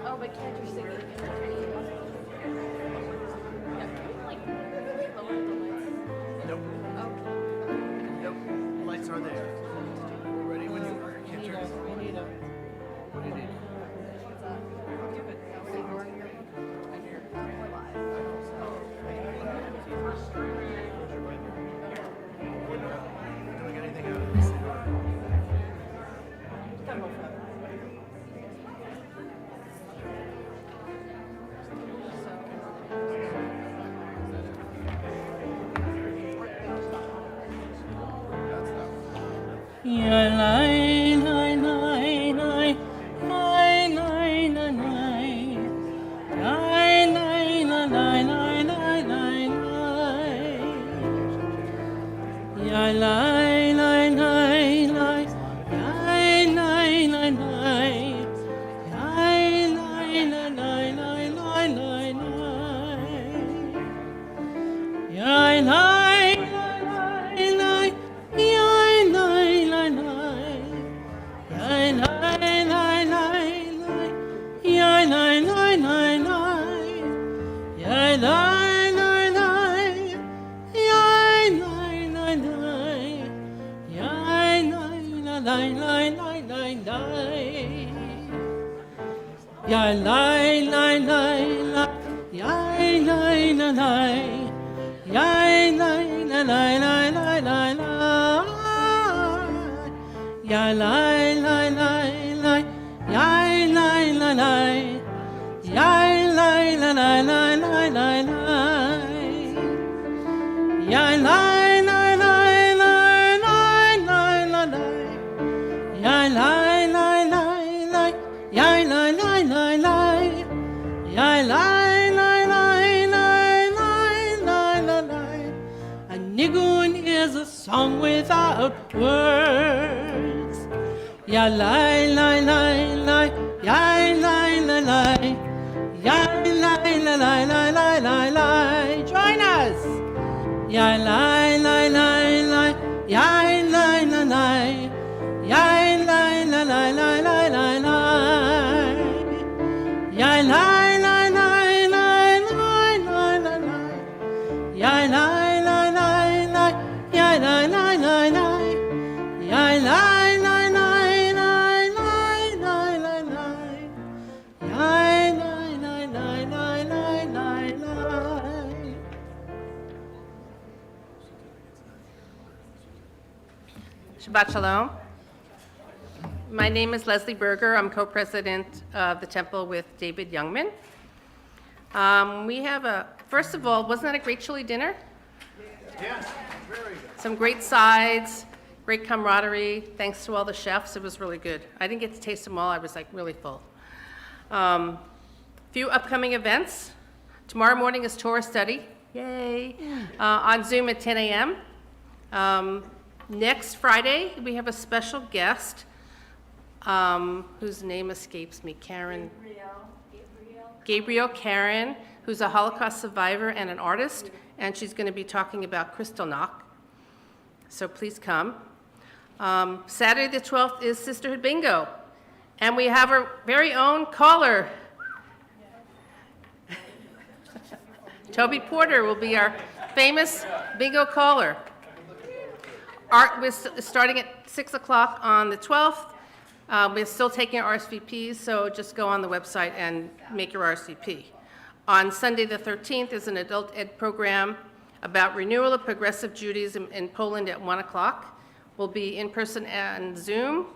Oh, but can't you sing it? Yeah, can you like lower the lights? Nope. Okay. Nope. Lights are there. We're ready when you are. Can't turn it. What do you need? What's up? Give it. See, we're here. And you're live. We're not doing anything out of this. Come over. Shabbat Shalom. My name is Leslie Berger. I'm co-president of the temple with David Youngman. We have first of all, wasn't that a great chili dinner? Yes, very good. Some great sides, great camaraderie. Thanks to all the chefs, it was really good. I didn't get to taste them all. I was like really full. Few upcoming events. Tomorrow morning is Torah study. Yay. On Zoom at 10 a.m. Next Friday, we have a special guest whose name escapes me, Gabriel Karen, who's a Holocaust survivor and an artist, and she's going to be talking about Kristallnacht. So please come. Saturday the 12th is Sisterhood Bingo, and we have our very own caller. Toby Porter will be our famous bingo caller. We're starting at 6 o'clock on the 12th. We're still taking RSVPs, so just go on the website and make your RSVP. On Sunday the 13th is an adult ed program about renewal of progressive Judaism in Poland at 1 o'clock. We'll be in person and Zoom.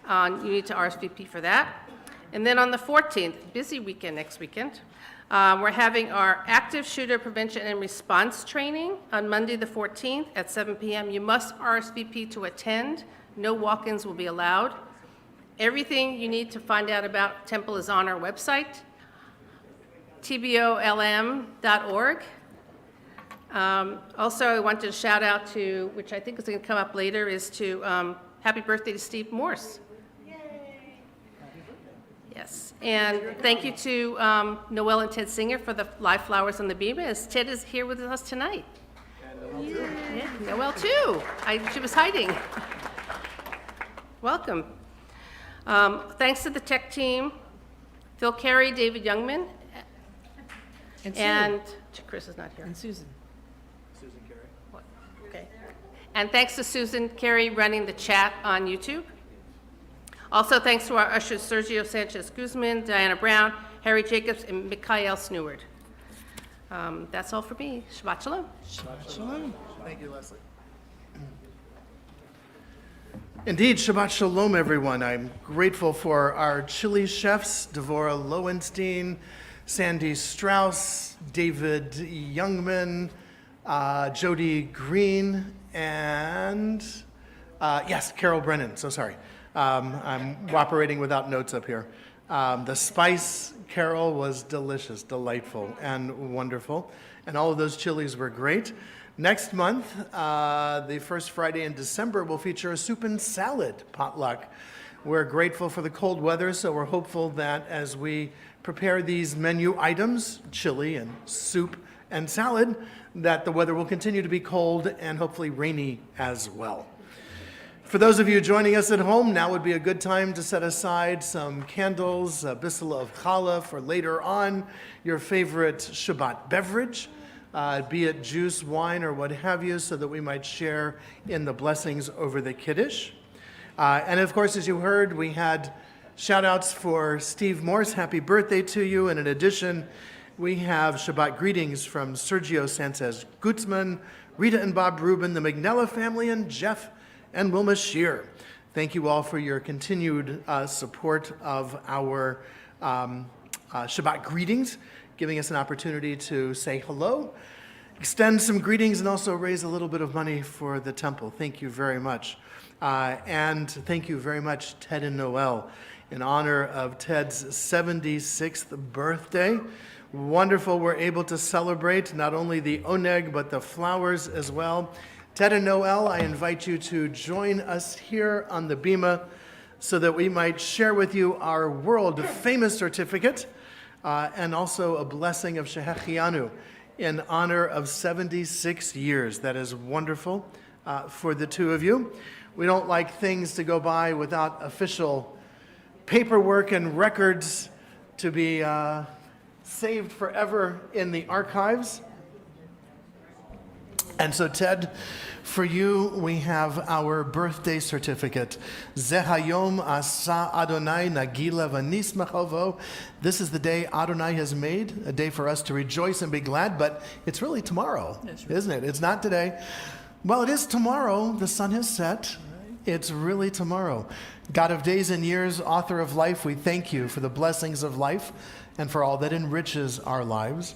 You need to RSVP for that. And then on the 14th, busy weekend next weekend, we're having our active shooter prevention and response training on Monday the 14th at 7 p.m. You must RSVP to attend. No walk-ins will be allowed. Everything you need to find out about Temple is on our website, tbolm.org. Also, I want to shout out to, which I think is going to come up later, is to happy birthday to Steve Morse. Yes, and thank you to Noel and Ted Singer for the live flowers on the beam, as Ted is here with us tonight. And Noel too. Yeah, Noel too. She was hiding. Welcome. Thanks to the tech team, Phil Carey, David Youngman, and Chris is not here. And Susan. Susan Carey. Okay. And thanks to Susan Carey running the chat on YouTube. Also, thanks to our ushers, Sergio Sanchez Guzman, Diana Brown, Harry Jacobs, and Mikhail Sneward. That's all for me. Shabbat Shalom. Shabbat Shalom. Thank you, Leslie. Indeed, Shabbat Shalom, everyone. I'm grateful for our chili chefs, Devorah Lowenstein, Sandy Strauss, David Youngman, Jody Green, and yes, Carol Brennan. So sorry. I'm operating without notes up here. The spice, Carol, was delicious, delightful, and wonderful. And all of those chilies were great. Next month, the first Friday in December, will feature a soup and salad potluck. We're grateful for the cold weather, so we're hopeful that as we prepare these menu items, chili and soup and salad, that the weather will continue to be cold and hopefully rainy as well. For those of you joining us at home, now would be a good time to set aside some candles, a bissel of challah for later on, your favorite Shabbat beverage, be it juice, wine, or what have you, so that we might share in the blessings over the Kiddush. And of course, as you heard, we had shout-outs for Steve Morse, happy birthday to you, and in addition, we have Shabbat greetings from Sergio Sanchez Guzman, Rita and Bob Rubin, the Magnella family, and Jeff and Wilma Shear. Thank you all for your continued support of our Shabbat greetings, giving us an opportunity to say hello, extend some greetings, and also raise a little bit of money for the temple. Thank you very much. And thank you very much, Ted and Noel, in honor of Ted's 76th birthday. Wonderful we're able to celebrate not only the oneg, but the flowers as well. Ted and Noel, I invite you to join us here on the Bima so that we might share with you our world-famous certificate and also a blessing of Shehechianu in honor of 76 years. That is wonderful for the two of you. We don't like things to go by without official paperwork and records to be saved forever in the archives. And so, Ted, for you, we have our birthday certificate. Zehayom asa Adonai nagila v'nismachavo. This is the day Adonai has made, a day for us to rejoice and be glad, but it's really tomorrow, isn't it? It's not today. Well, it is tomorrow. The sun has set. It's really tomorrow. God of days and years, author of life, we thank you for the blessings of life and for all that enriches our lives.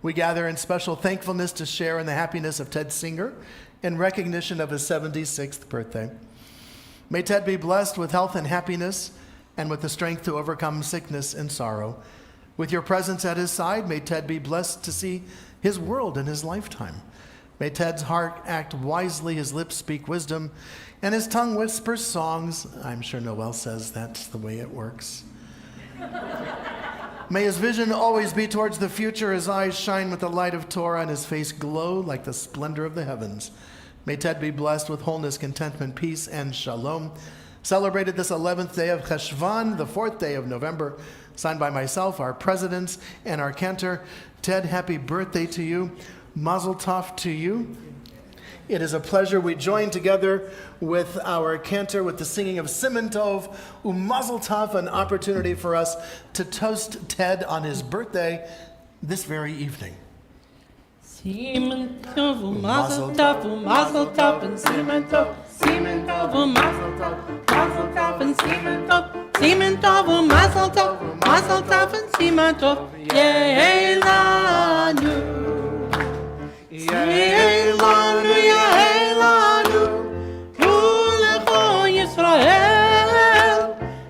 We gather in special thankfulness to share in the happiness of Ted Singer in recognition of his 76th birthday. May Ted be blessed with health and happiness and with the strength to overcome sickness and sorrow. With your presence at his side, may Ted be blessed to see his world in his lifetime. May Ted's heart act wisely, his lips speak wisdom, and his tongue whisper songs. I'm sure Noel says that's the way it works. May his vision always be towards the future, his eyes shine with the light of Torah, and his face glow like the splendor of the heavens. May Ted be blessed with wholeness, contentment, peace, and shalom. Celebrated this 11th day of Cheshvan, the 4th day of November, signed by myself, our presidents, and our cantor. Ted, happy birthday to you. Mazel tov to you. It is a pleasure. We join together with our cantor with the singing of Siman Tov, Mazel Tov, an opportunity for us to toast Ted on his birthday this very evening. Siman Tov, Mazel Tov, Mazel Tov, and Siman Tov, Siman Tov, Mazel Tov, Mazel Tov, and Siman Tov, Siman Tov, Mazel Tov, Mazel Tov, and Siman Tov, Yeilanu. Yeilanu, Yeilanu, Ulecho Yisrael.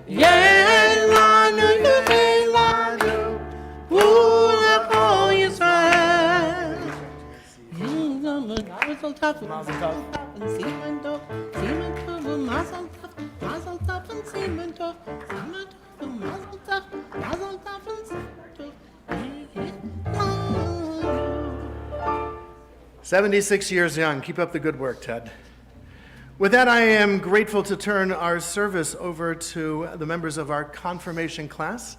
Yeilanu, Yeilanu, Ulecho Yisrael. Mazel Tov, Mazel Tov, and Siman Tov, Siman Tov, Mazel Tov, Mazel Tov, and Siman Tov, Siman Tov, Mazel Tov, Mazel Tov, and Siman Tov. 76 years young. Keep up the good work, Ted. With that, I am grateful to turn our service over to the members of our confirmation class.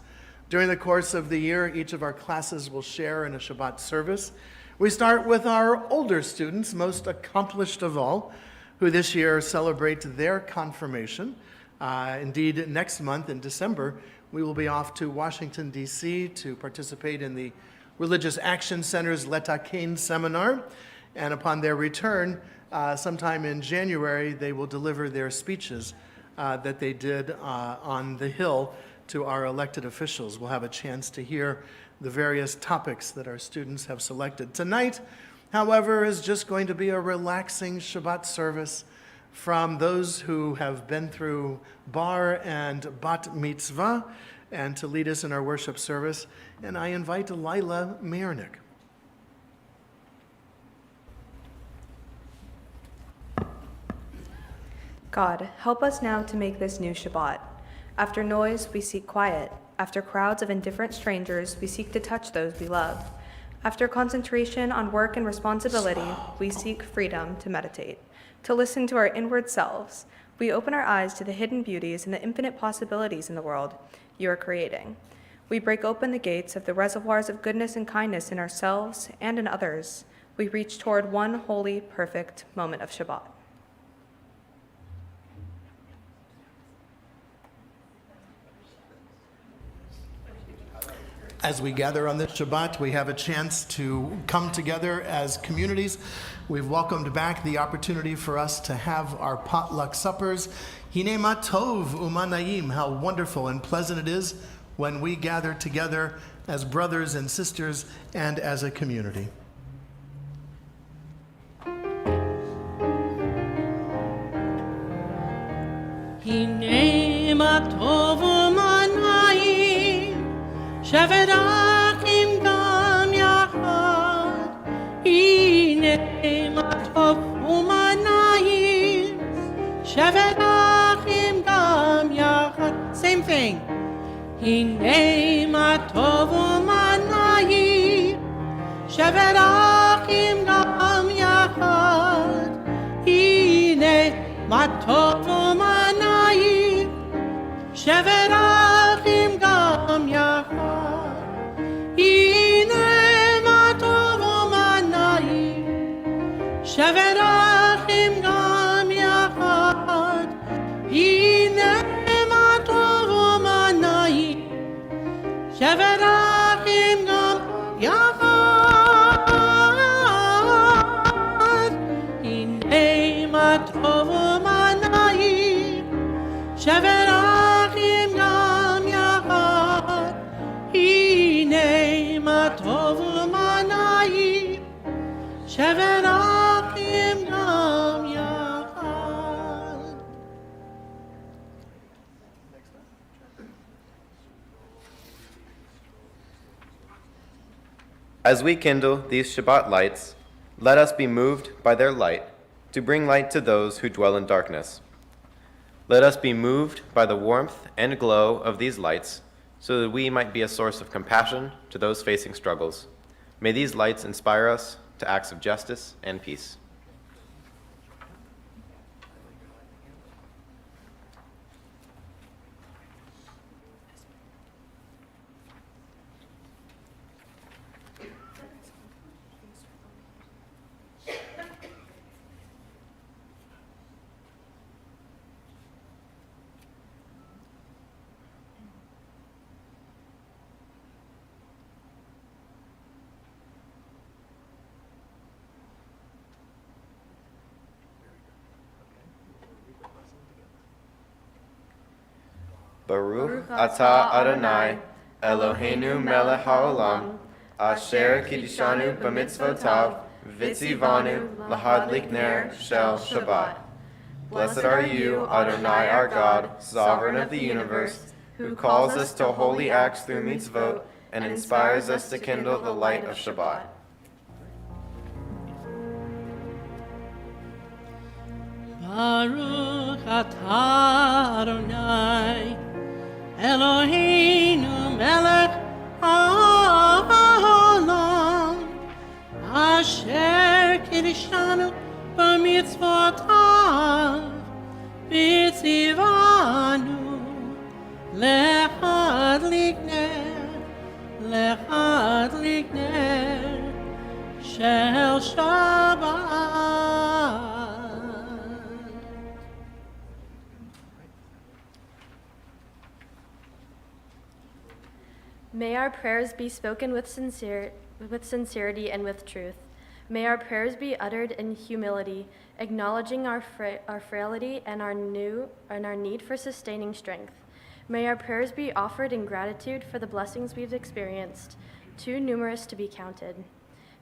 During the course of the year, each of our classes will share in a Shabbat service. We start with our older students, most accomplished of all, who this year celebrate their confirmation. Indeed, next month in December, we will be off to Washington, D.C. to participate in the Religious Action Center's Letakein seminar. And upon their return, sometime in January, they will deliver their speeches that they did on the Hill to our elected officials. We'll have a chance to hear the various topics that our students have selected. Tonight, however, is just going to be a relaxing Shabbat service from those who have been through bar and bat mitzvah, and to lead us in our worship service. And I invite Lila Miernick. God, help us now to make this new Shabbat. After noise, we seek quiet. After crowds of indifferent strangers, we seek to touch those we love. After concentration on work and responsibility, we seek freedom to meditate, to listen to our inward selves. We open our eyes to the hidden beauties and the infinite possibilities in the world you are creating. We break open the gates of the reservoirs of goodness and kindness in ourselves and in others. We reach toward one holy, perfect moment of Shabbat. As we gather on this Shabbat, we have a chance to come together as communities. We've welcomed back the opportunity for us to have our potluck suppers. Hine ma tov u'manayim, how wonderful and pleasant it is when we gather together as brothers and sisters and as a community. Hine ma tov u'manayim, shevet achim gam yachad. Hine ma tov u'manayim, shevet achim gam yachad. Same thing. Hine ma tov u'manayim, shevet achim gam yachad. Hine ma tov u'manayim, shevet achim gam yachad. Hine ma tov u'manayim, shevet achim gam yachad. Hine ma tov u'manayim, shevet achim gam yachad. Hine ma tov u'manayim, shevet achim gam yachad. Hine ma tov u'manayim, shevet achim gam yachad. As we kindle these Shabbat lights, let us be moved by their light to bring light to those who dwell in darkness. Let us be moved by the warmth and glow of these lights so that we might be a source of compassion to those facing struggles. May these lights inspire us to acts of justice and peace. Baruch atah Adonai, Eloheinu melech haolam, asher kiddushanu b'mitzvotav, v'tzivanu lahadlik ner shel Shabbat. Blessed are you, Adonai our God, sovereign of the universe, who calls us to holy acts through mitzvot and inspires us to kindle the light of Shabbat. Baruch atah Adonai, Eloheinu melech haolam, asher kiddushanu b'mitzvotav, v'tzivanu lehadlik ner shel Shabbat. May our prayers be spoken with sincerity and with truth. May our prayers be uttered in humility, acknowledging our frailty and our need for sustaining strength. May our prayers be offered in gratitude for the blessings we've experienced, too numerous to be counted.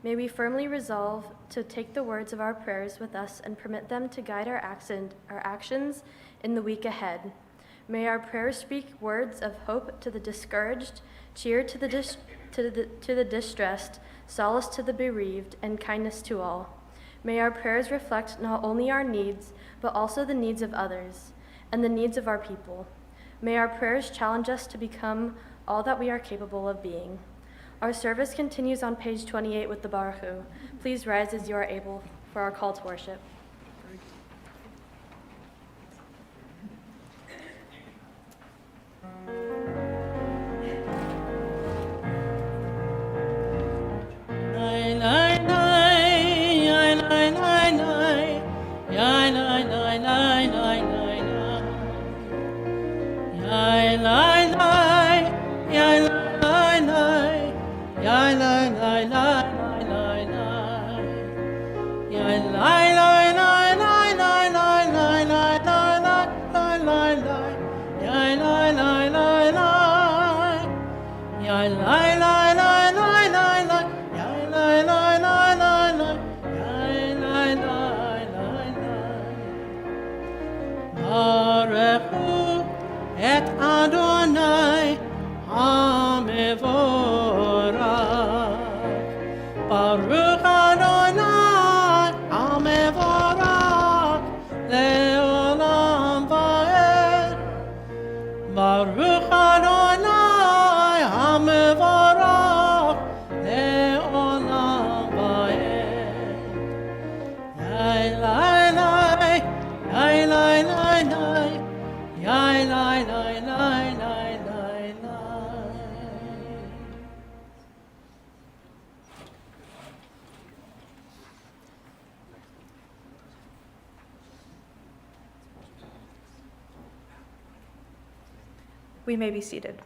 May we firmly resolve to take the words of our prayers with us and permit them to guide our actions in the week ahead. May our prayers speak words of hope to the discouraged, cheer to the distressed, solace to the bereaved, and kindness to all. May our prayers reflect not only our needs, but also the needs of others and the needs of our people. May our prayers challenge us to become all that we are capable of being. Our service continues on page 28 with the Baruch Hu. Please rise as you are able for our call to worship. Et Adonai HaMevorach. Baruch Adonai HaMevorach Le'olam Va'ed. Baruch Adonai HaMevorach Le'olam Va'ed. Yai lai lai, yai lai lai lai. Yai, lai, lai, lai, lai, lai, lai. We may be seated.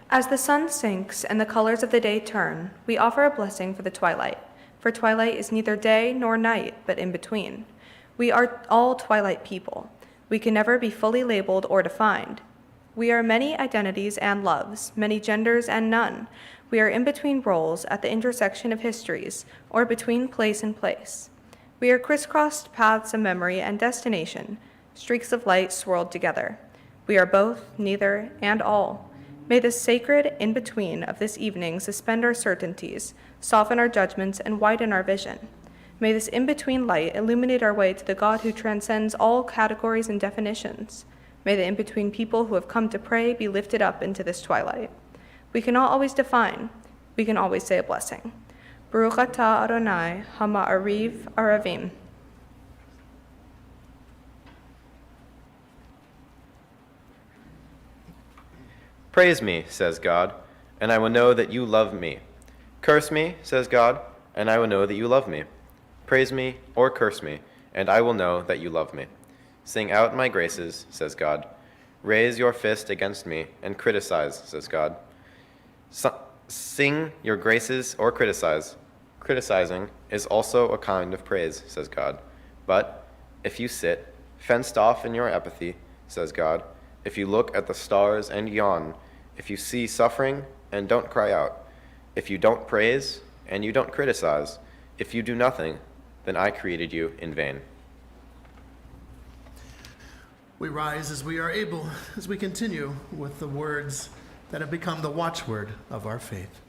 As the sun sinks and the colors of the day turn, we offer a blessing for the twilight. For twilight is neither day nor night, but in between. We are all twilight people. We can never be fully labeled or defined. We are many identities and loves, many genders and none. We are in between roles at the intersection of histories, or between place and place. We are crisscrossed paths of memory and destination, streaks of light swirled together. We are both, neither, and all. May the sacred in-between of this evening suspend our certainties, soften our judgments, and widen our vision. May this in-between light illuminate our way to the God who transcends all categories and definitions. May the in-between people who have come to pray be lifted up into this twilight. We cannot always define. We can always say a blessing. Baruch atah Adonai ha'ma'ariv aravim. Praise me, says God, and I will know that you love me. Curse me, says God, and I will know that you love me. Praise me or curse me, and I will know that you love me. Sing out my graces, says God. Raise your fist against me and criticize, says God. Sing your graces or criticize. Criticizing is also a kind of praise, says God. But if you sit, fenced off in your apathy, says God, if you look at the stars and yawn, if you see suffering and don't cry out, if you don't praise and you don't criticize, if you do nothing, then I created you in vain. We rise as we are able, as we continue with the words that have become the watchword of our faith.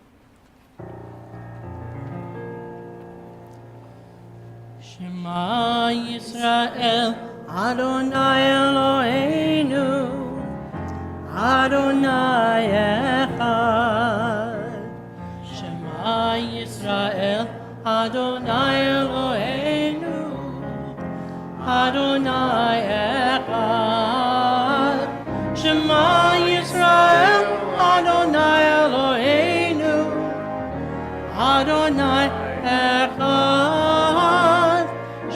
Shema Yisrael, Adonai Eloheinu, Adonai Echad. Shema Yisrael, Adonai Eloheinu, Adonai Echad. Shema Yisrael, Adonai Eloheinu, Adonai Echad.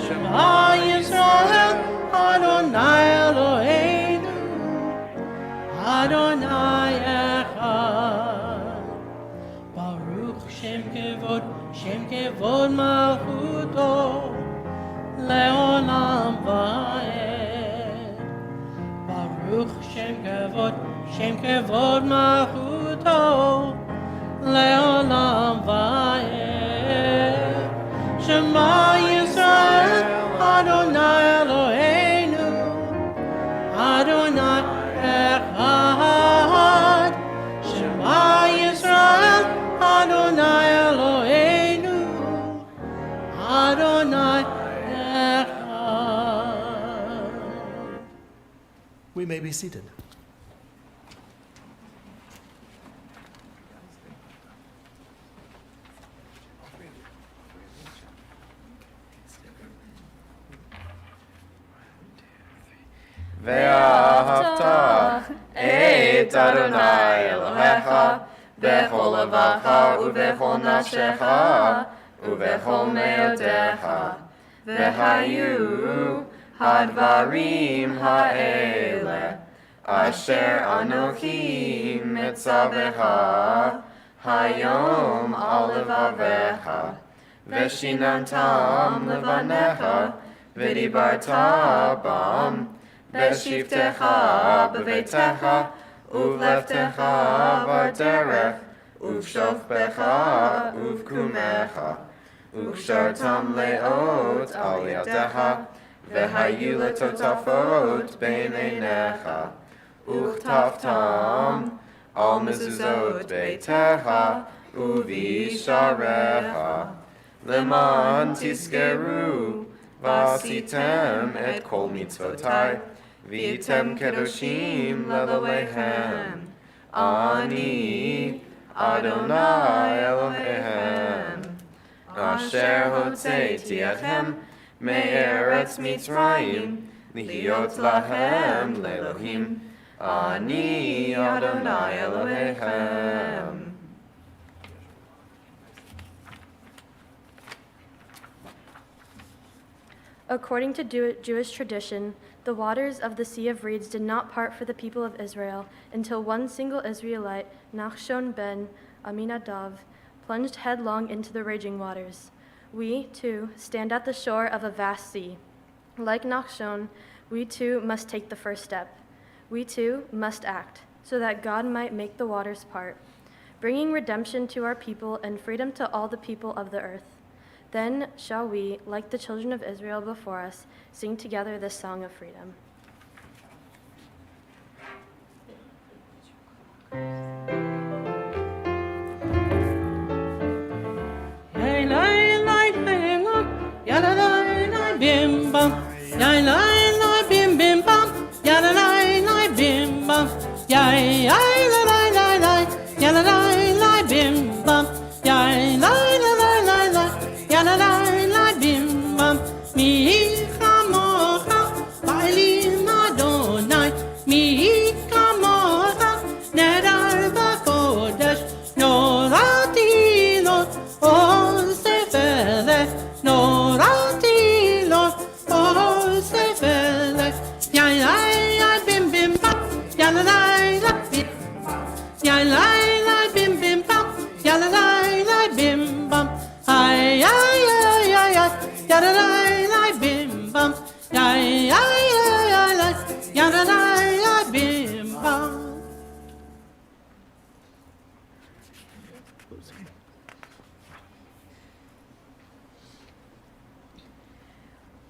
Shema Yisrael, Adonai Eloheinu, Adonai Echad. Baruch Shem Kevod Malchuto, Leolam Vaed. Baruch Shem Kevod Malchuto, Leolam Vaed. Shema Yisrael, Adonai Eloheinu, Adonai Echad. Shema Yisrael, Adonai Eloheinu, Adonai Echad. We may be seated. Ve'ahavta et Adonai Elohecha bechol levacha ubechol nafshecha ubechol meodecha vehayu hadvarim ha'ele asher anochi metzavecha hayom al levavecha veshinantam levanecha v'dibarta bam Beshivtecha b'veitecha, uvleftecha b'derech, uvshofbecha uvkumecha, uvshartam leot al yadecha, v'hayu letotafot b'neinecha, uchtaftam al mezuzot beitecha, uvisharecha, leman tiskeru, vasitem et kol mitzvotai, Vitem kedoshim lelohehem, Ani Adonai Elohehem, Asher hotzeiti etchem me'eretz Mitzrayim, lihiot lahem le'elohim, Ani Adonai Elohehem. According to Jewish tradition, the waters of the Sea of Reeds did not part for the people of Israel until one single Israelite, Nachshon ben Aminadav, plunged headlong into the raging waters. We, too, stand at the shore of a vast sea. Like Nachshon, we too must take the first step. We too must act, so that God might make the waters part, bringing redemption to our people and freedom to all the people of the earth. Then shall we, like the children of Israel before us, sing together this song of freedom. Bim bam, yai lai lai bim bim bam, yai lai lai bim bam, yai lai lai lai lai, yai lai lai bim bam, yai lai lai lai lai, yai lai lai bim bam. Mi chamocha, ba'elim Adonai, mi chamocha, nedar v'kodesh, norati lo, o sefele, norati.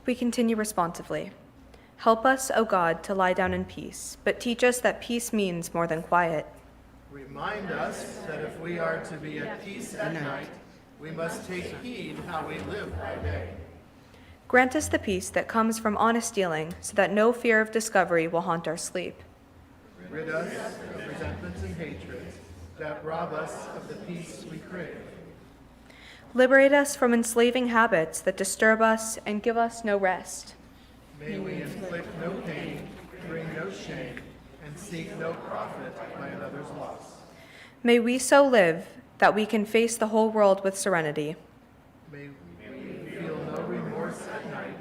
We continue responsively. Help us, O God, to lie down in peace, but teach us that peace means more than quiet. Remind us that if we are to be at peace at night, we must take heed how we live by day. Grant us the peace that comes from honest dealing, so that no fear of discovery will haunt our sleep. Rid us of resentments and hatreds that rob us of the peace we crave. Liberate us from enslaving habits that disturb us and give us no rest. May we inflict no pain, bring no shame, and seek no profit by another's loss. May we so live that we can face the whole world with serenity. May we feel no remorse at night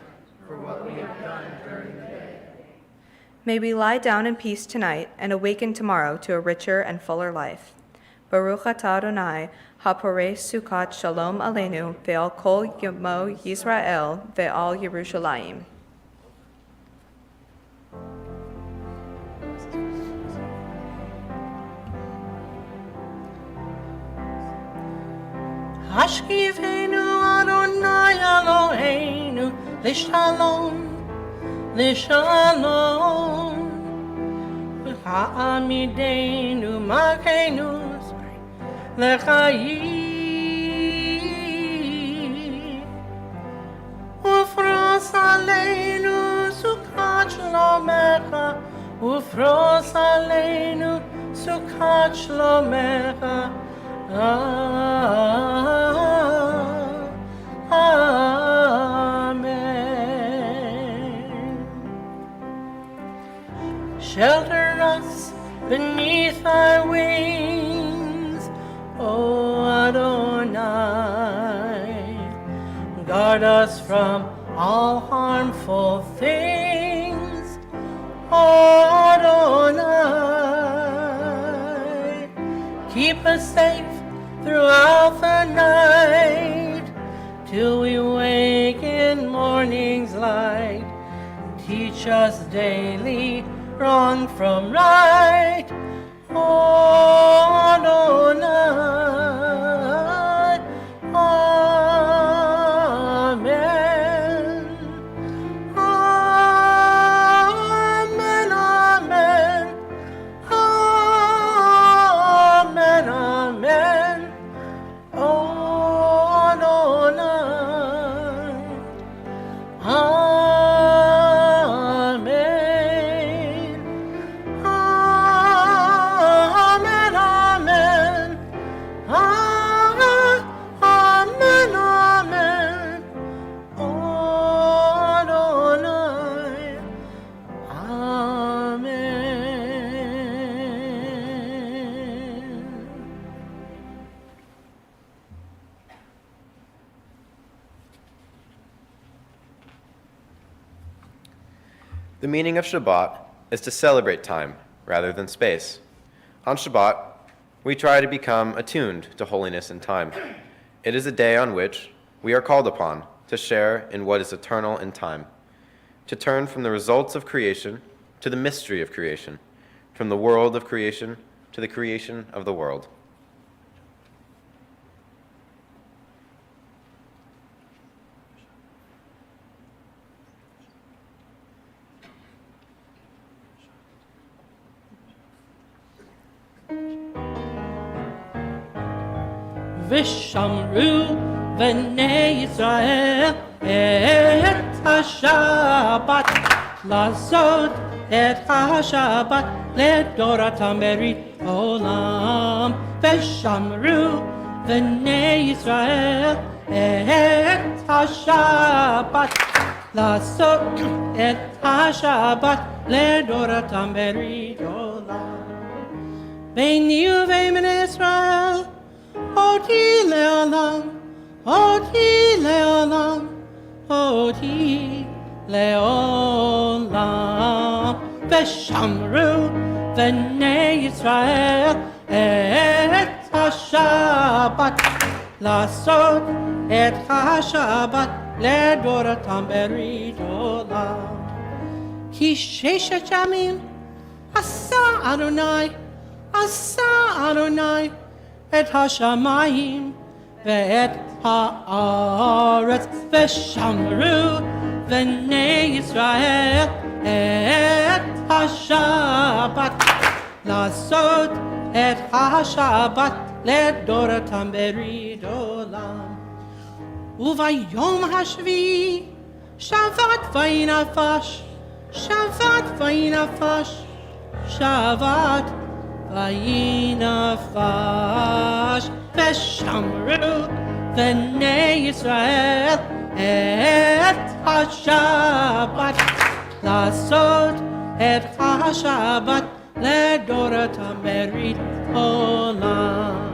for what we have done during the day. May we lie down in peace tonight and awaken tomorrow to a richer and fuller life. Baruch atah Adonai, haporei sukkot shalom aleinu, ve'al kol yemo Yisrael, ve'al Yerushalayim. Hashkivenu Adonai Eloheinu Lishalom, Lishalom. Ha'amidenu Makenu Lechayim. Ufros Aleinu Sukkot Shlomecha, Ufros Aleinu Sukkot Shlomecha. Amen. Shelter us beneath thy wings, O Adonai. Guard us from all harmful things, O Adonai. Keep us safe throughout the night, till we wake in morning's light. Teach us daily wrong from right, O Adonai. Amen. Amen, amen. Amen, amen. O Adonai. Amen. Amen, amen. Amen, amen. O Adonai. Amen. The meaning of Shabbat is to celebrate time rather than space. On Shabbat, we try to become attuned to holiness and time. It is a day on which we are called upon to share in what is eternal in time, to turn from the results of creation to the mystery of creation, from the world of creation to the creation of the world. Vishamru Bnei Yisrael et HaShabbat Lazot et HaShabbat Ledoratam Berit Olam. Vishamru Bnei Yisrael et HaShabbat Lazot et HaShabbat Ledoratam Berit Olam. Beini uvein Bnei Yisrael Oti leolam, oti leolam, oti leolam. Veshamru Bnei Yisrael et HaShabbat Lasot et HaShabbat Ledoratam Berit Olam. Ki sheshet yamim asa Adonai, asa Adonai et hashamayim ve'et haaretz veshamru Bnei Yisrael et hashabbat lasot et hashabbat ledoratam berit olam. Uvayom hashvi shavat vayinafash, shavat vayinafash, shavat vayinafash. Veshamru Bnei Yisrael et hashabbat לעשות את השבת לדורות המרית עולם.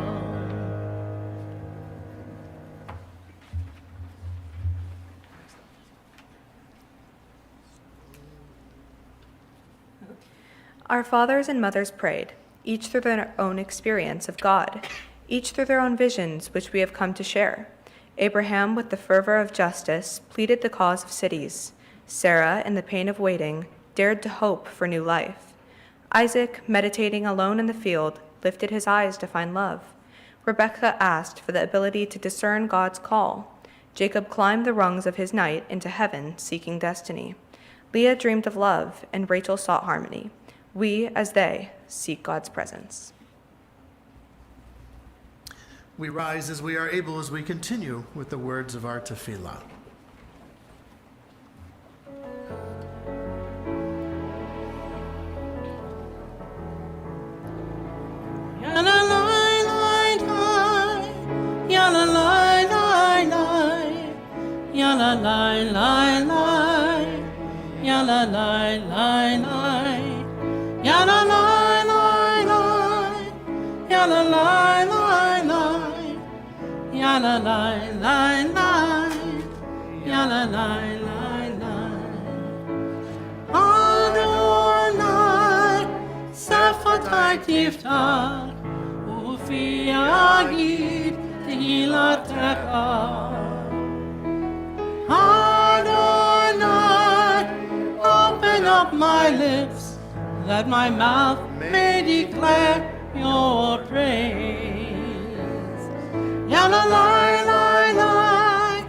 Our fathers and mothers prayed, each through their own experience of God, each through their own visions which we have come to share. Abraham, with the fervor of justice, pleaded the cause of cities. Sarah, in the pain of waiting, dared to hope for new life. Isaac, meditating alone in the field, lifted his eyes to find love. Rebekah asked for the ability to discern God's call. Jacob climbed the rungs of his night into heaven, seeking destiny. Leah dreamed of love, and Rachel sought harmony. We, as they, seek God's presence. We rise as we are able as we continue with the words of our tefillah. Yalla lai lai lai, yalla lai lai lai, yalla lai lai lai, yalla lai lai lai, yalla lai lai lai, yalla lai lai lai, yalla lai lai lai, yalla lai lai lai. Adonai, safatai tiftach. Ufi agid tehilatecha. Adonai, open up my lips, that my mouth may declare your praise. Yalla lai lai lai,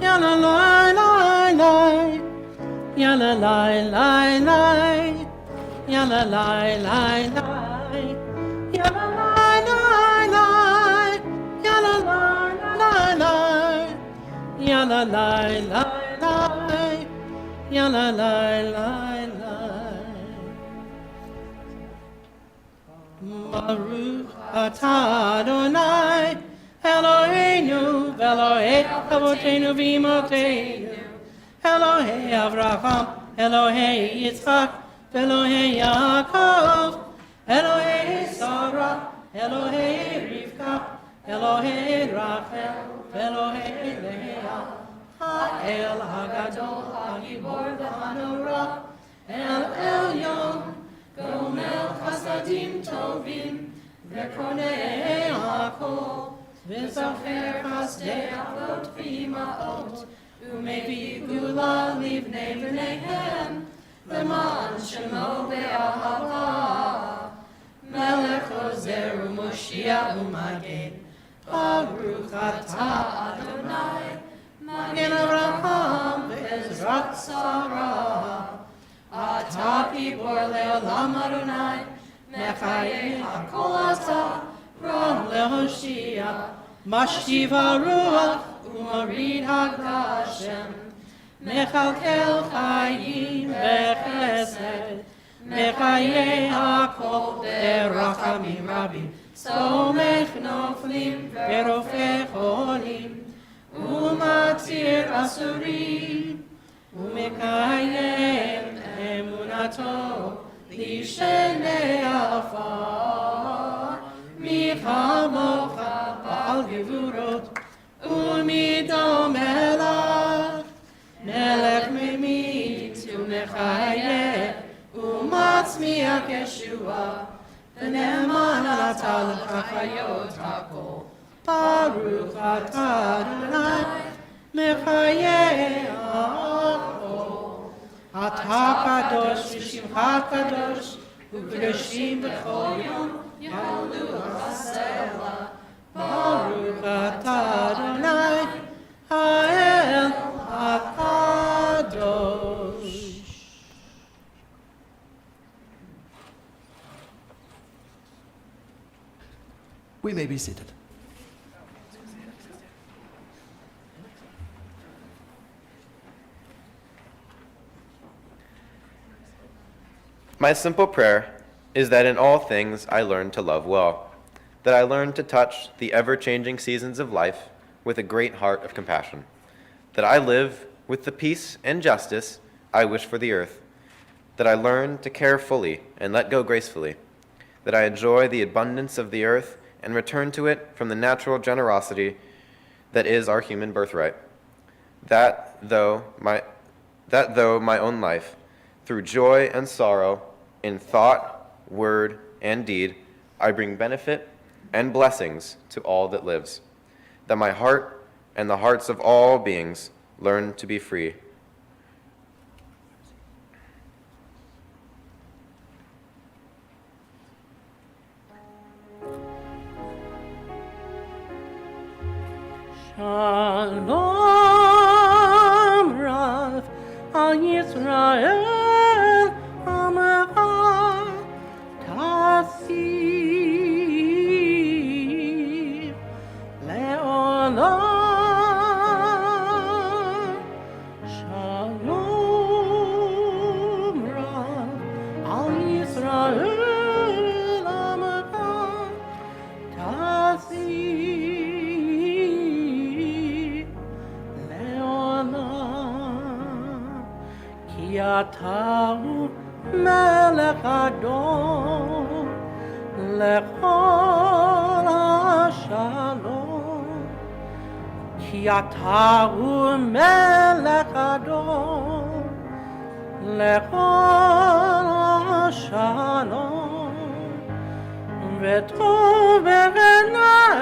yalla lai lai lai, yalla lai lai lai, yalla lai lai lai, yalla lai lai lai, yalla lai lai lai, yalla lai lai lai, yalla lai lai lai. Baruch atah Adonai, Eloheinu v'Elohei avotenu v'imotenu, Elohei Avraham, Elohei Yitzchak, Elohei Yaakov, Elohei Sarah, Elohei Rivka, Elohei Rachel, Elohei Leah, Ha'el Hagadol, Hagibor v'Hanora, El Elyon, Gomel Chasadim Tovim, V'Konei Hakol, V'Zocher Chasdei Avot V'Imaot, U'Mevi Gula Livnei B'neihem, L'man Shemo Be'ahava, Melech Ozer U'Moshiach U'Magen, Baruch atah Adonai, Magen Avraham V'Ezrat Sarah, Atah Gibor Le'olam Adonai, Mechayeh HaKol Atah, Ram Le'Hoshia, Mashtiv HaRuach U'Morid HaGashem, Mechalkel Chayim B'Chesed, Mechayeh HaKol Be'Rachamim Rabim, Somech Noflim Ve'Rofeh Cholim, U'Matir Asurim, U'Mekayem Emunato Lishenei Afar, Michamocha Ba'al Gevurot, U'Midom Elach, Melech Memit U'Mechayeh, U'Matzmiach Yeshua, V'Ne'eman Atah L'Chayot HaKol, Baruch atah Adonai, Mechayeh HaKol. Atah Kadosh V'Shimcha Kadosh, U'Kedoshim B'chol Yom Yalu Hasela. Baruch atah Adonai, Ha'el HaKadosh. We may be seated. My simple prayer is that in all things I learn to love well, that I learn to touch the ever-changing seasons of life with a great heart of compassion, that I live with the peace and justice I wish for the earth, that I learn to care fully and let go gracefully, that I enjoy the abundance of the earth and return to it from the natural generosity that is our human birthright, that though my own life, through joy and sorrow, in thought, word, and deed, I bring benefit and blessings to all that lives, that my heart and the hearts of all beings learn to be free. Shalom Rav al Yisrael Amava Tasib Leolam. Shalom Rav al Yisrael Amava Tasib Yatahu melech adon lechol shalom. Yatahu melech adon lechol shalom. V'tov v'necha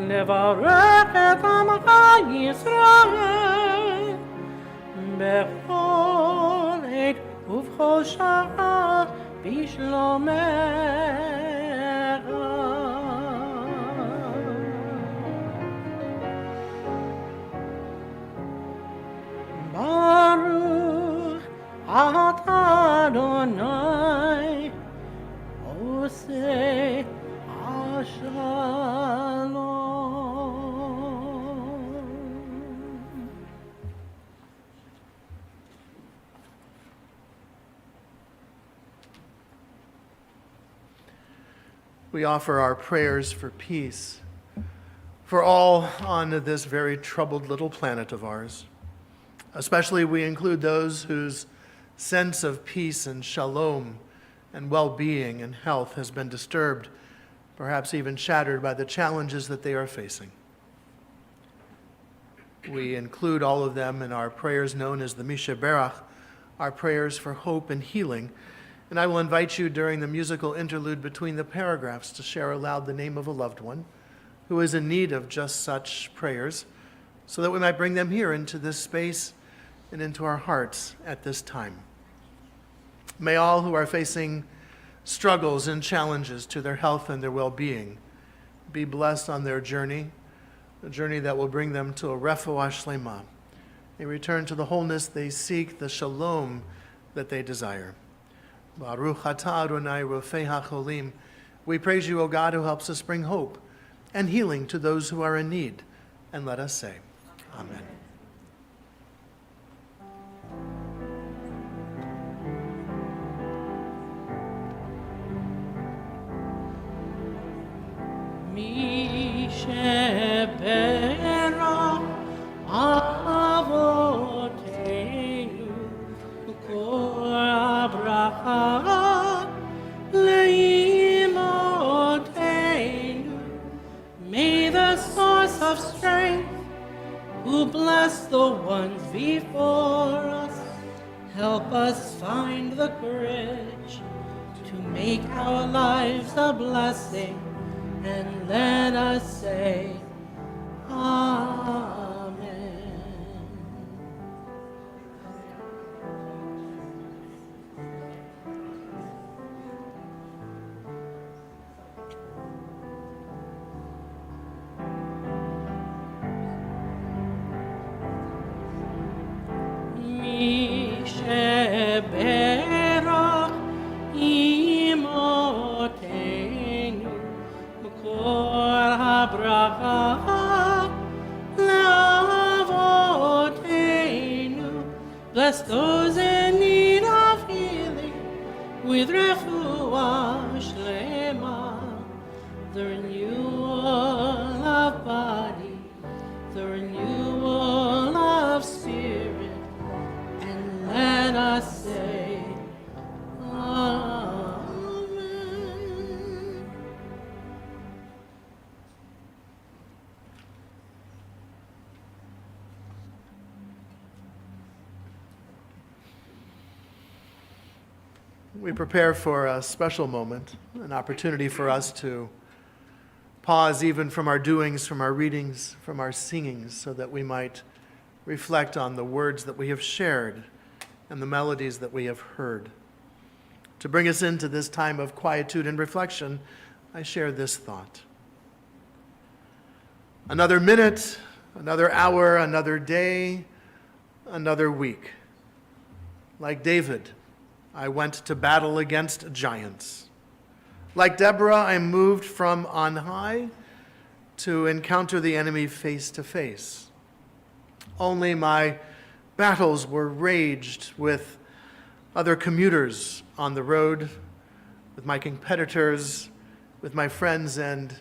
levarech et amcha Yisrael bechol עת ובכל שעה בשלומך. ברוך אתה אדוני עושה השלום. We offer our prayers for peace for all on this very troubled little planet of ours. Especially we include those whose sense of peace and shalom and well-being and health has been disturbed, perhaps even shattered by the challenges that they are facing. We include all of them in our prayers known as the Misha Berach, our prayers for hope and healing. And I will invite you during the musical interlude between the paragraphs to share aloud the name of a loved one who is in need of just such prayers, so that we might bring them here into this space and into our hearts at this time. May all who are facing struggles and challenges to their health and their well-being be blessed on their journey, a journey that will bring them to a refuah shlema, a return to the wholeness they seek, the shalom that they desire. Baruch atah Adonai Rofei HaCholim. We praise you, O God, who helps us bring hope and healing to those who are in need. And let us say, Amen. Mi sheberach avoteinu kol abracha leimotenu. May the source of strength, who bless the ones before us, help us find the courage to make our lives a blessing, and let us say, Amen. Mi sheberach imotenu kol habracha leavotenu. Bless those in need of healing with refuah shlema, the renewal of body, the renewal of spirit, and let we prepare for a special moment, an opportunity for us to pause even from our doings, from our readings, from our singings, so that we might reflect on the words that we have shared and the melodies that we have heard. To bring us into this time of quietude and reflection, I share this thought. Another minute, another hour, another day, another week. Like David, I went to battle against giants. Like Deborah, I moved from on high to encounter the enemy face to face. Only my battles were waged with other commuters on the road, with my competitors, with my friends, and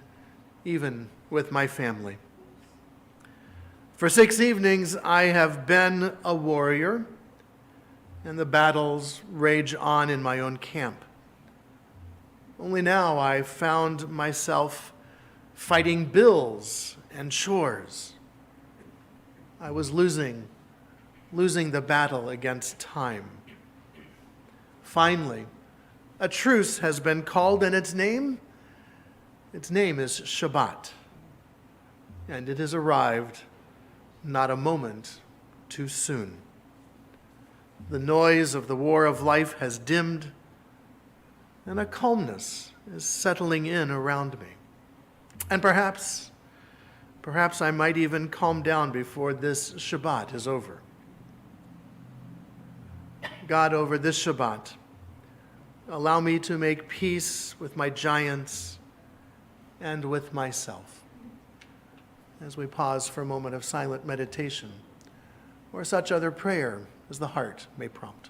even with my family. For 6 evenings, I have been a warrior, and the battles rage on in my own camp. Only now I found myself fighting bills and chores. I was losing the battle against time. Finally, a truce has been called, and its name is Shabbat. And it has arrived not a moment too soon. The noise of the war of life has dimmed, and a calmness is settling in around me. And perhaps I might even calm down before this Shabbat is over. God, over this Shabbat, allow me to make peace with my giants and with myself. As we pause for a moment of silent meditation, or such other prayer as the heart may prompt.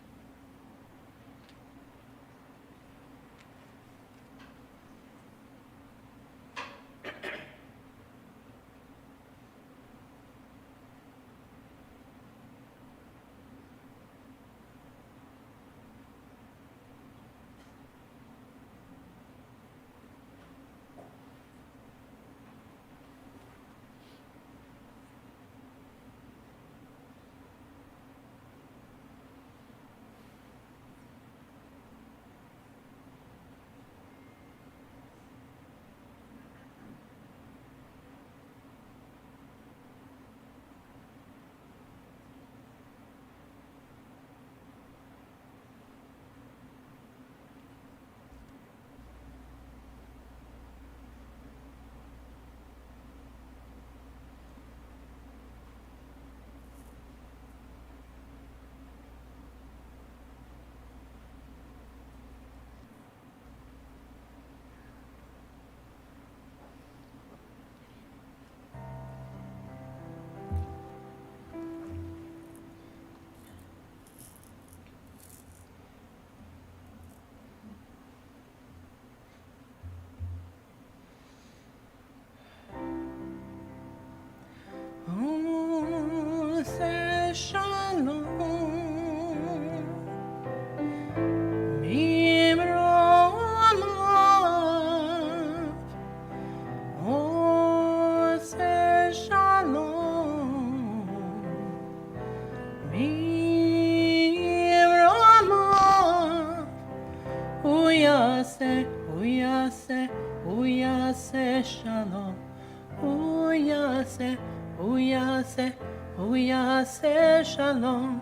Shalom,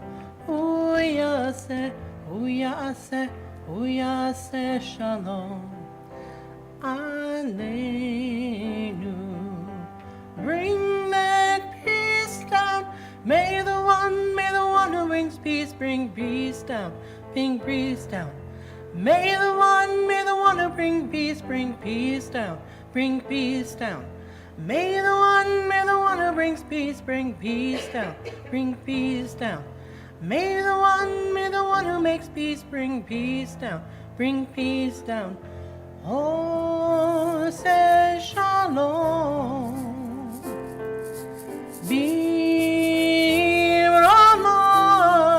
Uyase Shalom, Aleinu. Bring that peace down. May the one who brings peace bring peace down, bring peace down. May the one who brings peace bring peace down, bring peace down. May the one who brings peace bring peace down, bring peace down. May the one who makes peace bring peace down, bring peace down. Oh, say shalom. Be Rama.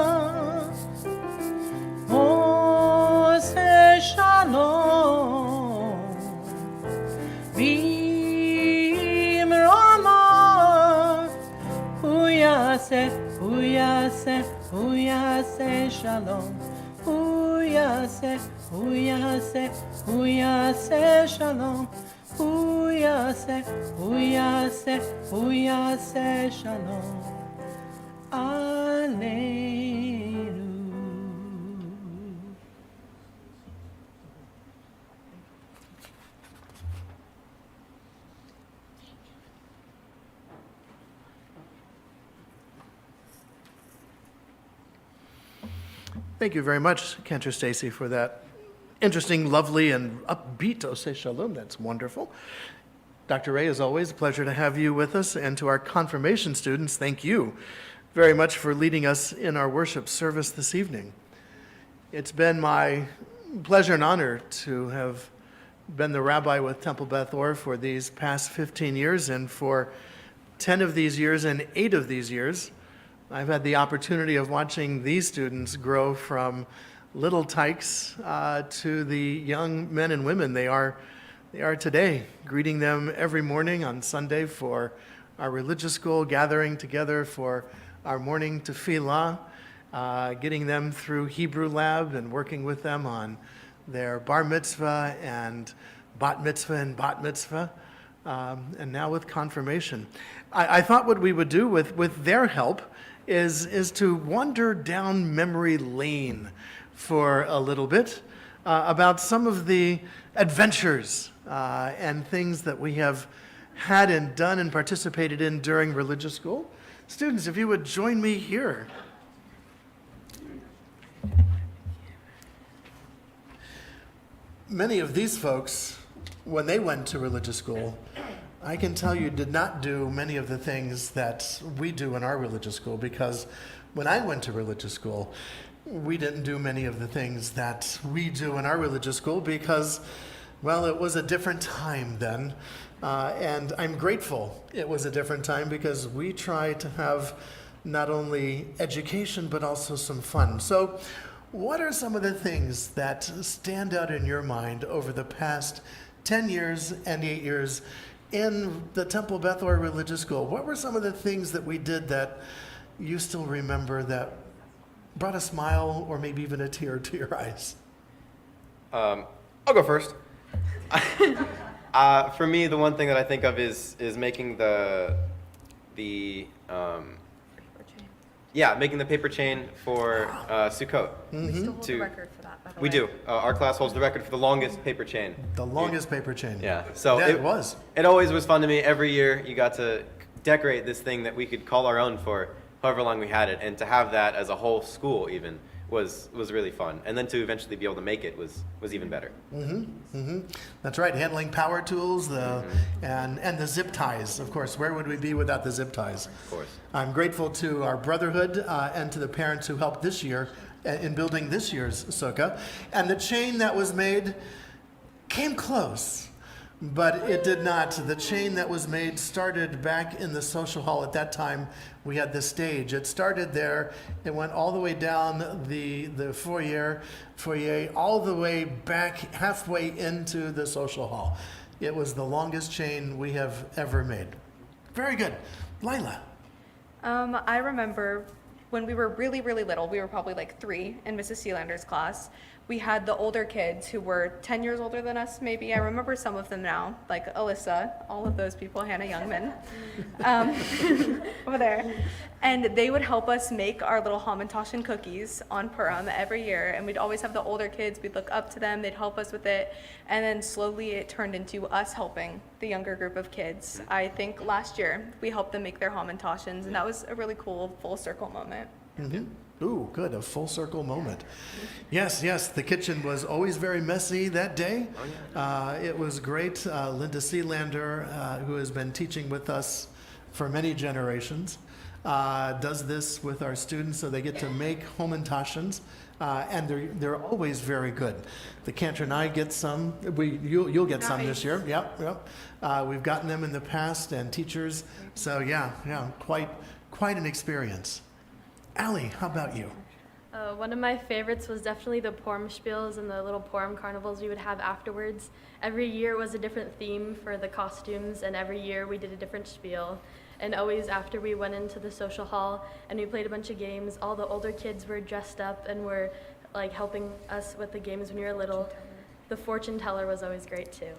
Oh, say shalom. Be Rama. Uyase, uyase, uyase shalom. Uyase. yaseh, hu yaseh, hu yaseh shalom. Hu yaseh, hu yaseh, hu yaseh shalom. Aleinu. Thank you very much, Cantor Stacey, for that interesting, lovely, and upbeat Oseh Shalom. That's wonderful. Dr. Ray, as always, a pleasure to have you with us. And to our confirmation students, thank you very much for leading us in our worship service this evening. It's been my pleasure and honor to have been the rabbi with Temple Beth Or for these past 15 years, and for 10 of these years and 8 of these years, I've had the opportunity of watching these students grow from little tykes to the young men and women they are today, greeting them every morning on Sunday for our religious school, gathering together for our morning tefillah, getting them through Hebrew lab and working with them on their bar mitzvah and bat mitzvah, and now with confirmation. I thought what we would do with their help is to wander down memory lane for a little bit about some of the adventures and things that we have had and done and participated in during religious school. Students, if you would join me here. Many of these folks, when they went to religious school, I can tell you did not do many of the things that we do in our religious school, because when I went to religious school, we didn't do many of the things that we do in our religious school because, well, it was a different time then. And I'm grateful it was a different time because we try to have not only education but also some fun. So what are some of the things that stand out in your mind over the past 10 years and 8 years in the Temple Beth Or Religious School? What were some of the things that we did that you still remember that brought a smile or maybe even a tear to your eyes? I'll go first. For me, the one thing that I think of is making making the paper chain for Sukkot. We still hold the record for that, by the way. We do. Our class holds the record for the longest paper chain. The longest paper chain. Yeah. So yeah, it was. It always was fun to me. Every year you got to decorate this thing that we could call our own for however long we had it, and to have that as a whole school even was really fun. And then to eventually be able to make it was even better. That's right. Handling power tools, and the zip ties. Of course, where would we be without the zip ties? Of course. I'm grateful to our brotherhood and to the parents who helped this year in building this year's sukkah. And the chain that was made came close, but it did not. The chain that was made started back in the social hall. At that time, we had the stage. It started there. It went all the way down the foyer, all the way back halfway into the social hall. It was the longest chain we have ever made. Very good. Lila. I remember when we were really, really little, we were probably like 3 in Mrs. Sealander's class. We had the older kids who were 10 years older than us, maybe. I remember some of them now, like Alyssa, all of those people, Hannah Youngman, over there. And they would help us make our little Hamantaschen cookies on Purim every year. And we'd always have the older kids, we'd look up to them, they'd help us with it. And then slowly it turned into us helping the younger group of kids. I think last year we helped them make their Hamantaschens, and that was a really cool full circle moment. Ooh, good, a full circle moment. Yes, the kitchen was always very messy that day. It was great. Linda Sealander, who has been teaching with us for many generations, does this with our students, so they get to make Hamantaschens, and they're always very good. The Cantor and I get some. You'll get some this year. Yep. We've gotten them in the past, and teachers. So yeah, quite an experience. Allie, how about you? One of my favorites was definitely the Purim spiels and the little Purim carnivals we would have afterwards. Every year was a different theme for the costumes, and every year we did a different spiel. And always after we went into the social hall and we played a bunch of games, all the older kids were dressed up and were like helping us with the games when we were little. The fortune teller was always great too.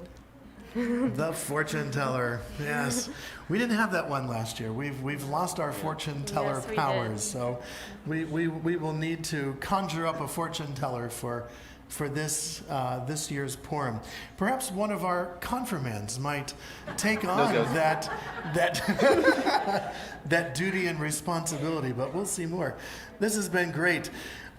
The fortune teller, yes. We didn't have that one last year. We've lost our fortune teller Yes, we powers, did. so we will need to conjure up a fortune teller for this this year's Purim. Perhaps one of our confirmands might take on that duty and responsibility, but we'll see more. This has been great.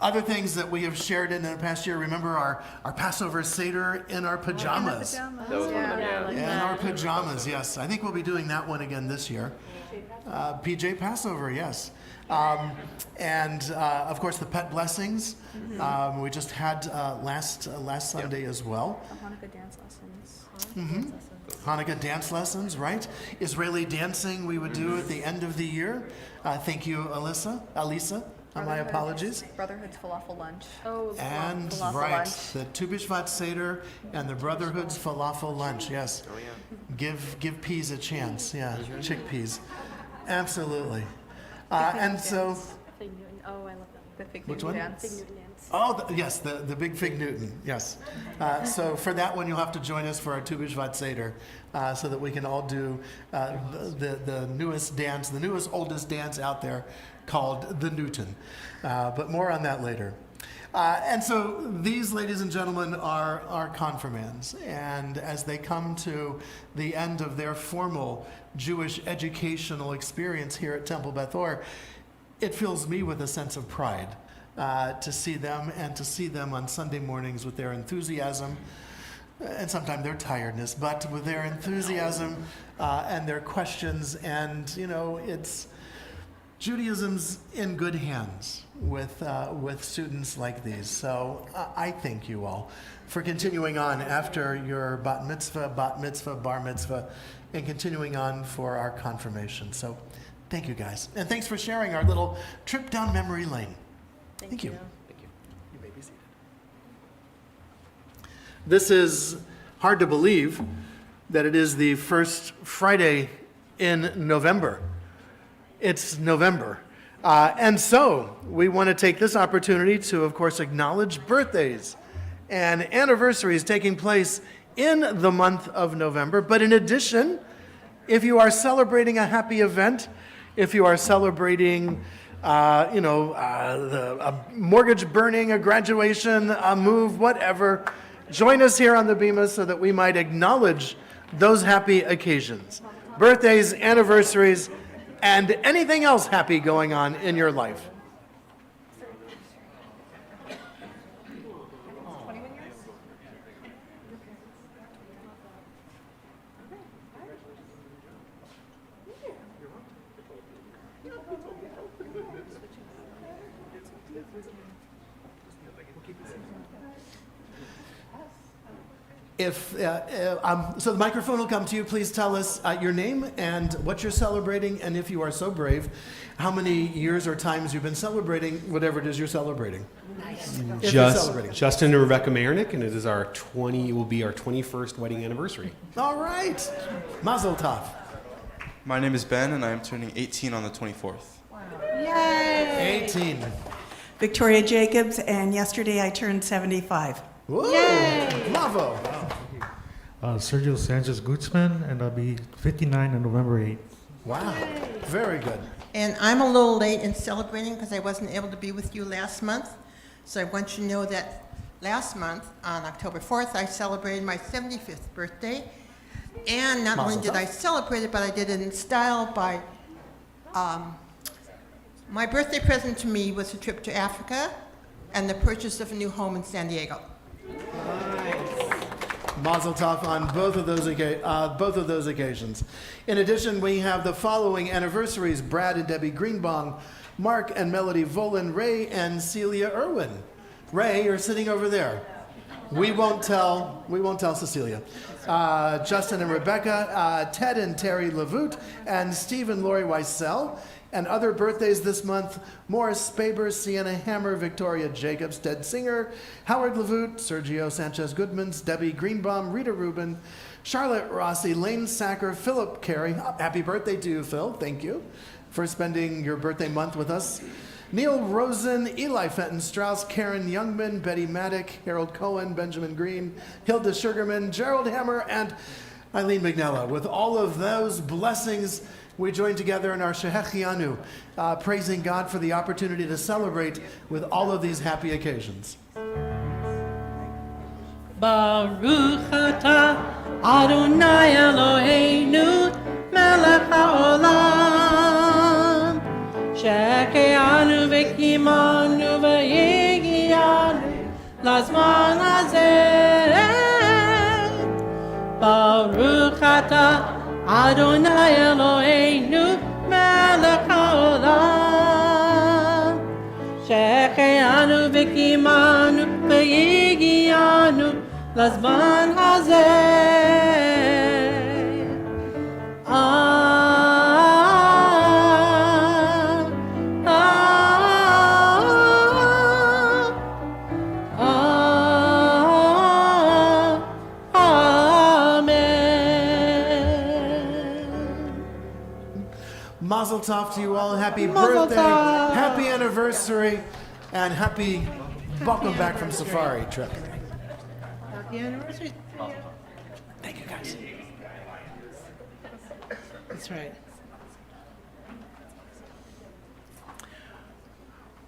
Other things that we have shared in the past year, remember our Passover Seder in our pajamas. That was one of them, yeah. In our pajamas, yes. I think we'll be doing that one again this year. PJ Passover, yes. And of course, the pet blessings. We just had last Sunday as well. Hanukkah dance lessons. Hanukkah dance lessons, right? Israeli dancing we would do at the end of the year. Thank you, Alisa. My apologies. Brotherhood's falafel lunch. Oh, And Falafel right, lunch. the Tu B'Shvat Seder and the Brotherhood's falafel lunch. Yes, Oh, yeah. give peas a chance. Yeah, chickpeas, absolutely. And so, Fig Newton. Oh, I love that. The fig Which Newton one? dance. Fig Newton dance. oh yes, the big fig Newton. Yes. So for that one, you'll have to join us for our Tu B'Shvat Seder, so that we can all do the newest dance, the newest oldest dance out there, called the Newton. But more on that later. And so these, ladies and gentlemen, are confirmands. And as they come to the end of their formal Jewish educational experience here at Temple Beth Or, it fills me with a sense of pride to see them and to see them on Sunday mornings with their enthusiasm and sometimes their tiredness, but with their enthusiasm and their questions. And, you know, it's Judaism's in good hands with students like these. So I thank you all for continuing on after your bat mitzvah, bar mitzvah, and continuing on for our confirmation. So thank you, guys. And thanks for sharing our little trip down memory lane. Thank you. You may be seated. This is hard to believe that it is the first Friday in November. It's November. And so we want to take this opportunity to, of course, acknowledge birthdays and anniversaries taking place in the month of November. But in addition, if you are celebrating a happy event, if you are celebrating, a mortgage burning, a graduation, a move, whatever, join us here on the Bima so that we might acknowledge those happy occasions. Birthdays, anniversaries, and anything else happy going on in your life. So the microphone will come to you. Please tell us your name and what you're celebrating, and if you are so brave, how many years or times you've been celebrating whatever it is you're celebrating. If you're celebrating. Justin and Rebecca Mayernick, and it is will be our 21st wedding anniversary. All right. Mazel tov. My name is Ben, and I am turning 18 on the 24th. Yay! 18. Victoria Jacobs, and yesterday I turned 75. Whoa. Yay. Bravo. Sergio Sanchez Guzman, and I'll be 59 on November 8th. Wow. Very good. And I'm a little late in celebrating because I wasn't able to be with you last month. So I want you to know that last month, on October 4th, I celebrated my 75th birthday. And not only did I celebrate it, but I did it in style by, my birthday present to me was a trip to Africa and the purchase of a new home in San Diego. Mazel tov on both of those occasions. In addition, we have the following anniversaries: Brad and Debbie Greenbaum, Mark and Melody Volin, Ray and Celia Irwin. Ray, you're sitting over there. We won't tell Cecilia. Justin and Rebecca, Ted and Terry Levoot, and Steve and Lori Weissel. And other birthdays this month: Morris Spaber, Sienna Hammer, Victoria Jacobs, Ted Singer, Howard Levoot, Sergio Sanchez Goodmans, Debbie Greenbaum, Rita Rubin, Charlotte Rossi, Lane Sacker, Philip Carey. Happy birthday to you, Phil. Thank you for spending your birthday month with us. Neil Rosen, Eli Fenton Strauss, Karen Youngman, Betty Maddock, Harold Cohen, Benjamin Green, Hilda Sugarman, Gerald Hammer, and Eileen McNella. With all of those blessings, we join together in our Shehechianu, praising God for the opportunity to celebrate with all of these happy occasions. Baruch atah Adonai Eloheinu melech haolam she'eheyanu v'kimanu v'yegianu lazman hazeh. Baruch atah Adonai Eloheinu melech haolam she'eheyanu v'kimanu v'yegianu Lazman hazeh. Mazel tov to you all. Happy Mazel birthday, tov. happy anniversary, and happy welcome back from safari trip. Happy anniversary. Thank you, guys. That's right.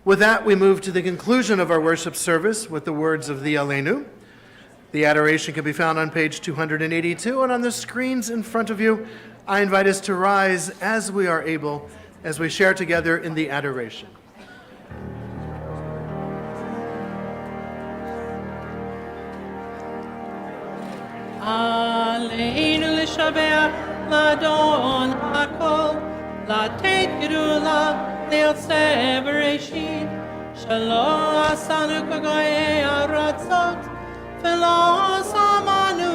With that, we move to the conclusion of our worship service with the words of the Aleinu. The adoration can be found on page 282, and on the screens in front of you, I invite us to rise as we are able, as we share together in the adoration. Aleinu l'shabeach l'adon hakol, l'tet gedula li'otzeh bereshit, shelo asanu k'goyei haratzot, v'lo samanu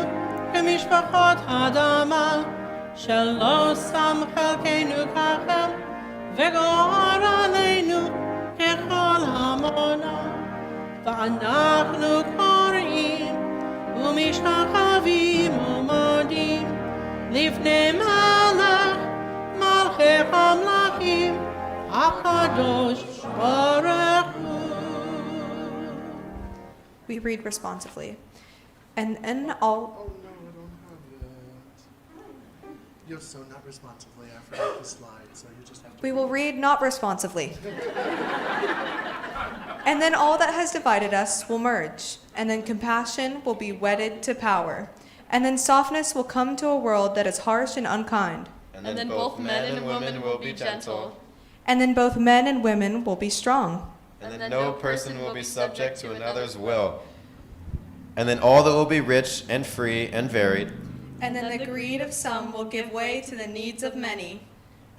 k'mishpachot ha'adama, shelo sam chelkeinu kachem, v'gor aleinu kechol hamona, v'anachnu kore'im, ומשתחווים ומודים לפני מלך מלכי המלכים הקדוש ברוך הוא. We read responsively. And in all Oh, no, I don't have it. You're so not responsively. I forgot the slide, so you just have to. we will read not responsively. And then all that has divided us will merge, and then compassion will be wedded to power, and then softness will come to a world that is harsh and unkind, And then both men and women will be gentle, and then both men and women will be strong. and then no person will be subject to another's will. And then all that will be rich and free and varied, And then the greed of some will give way to the needs of many,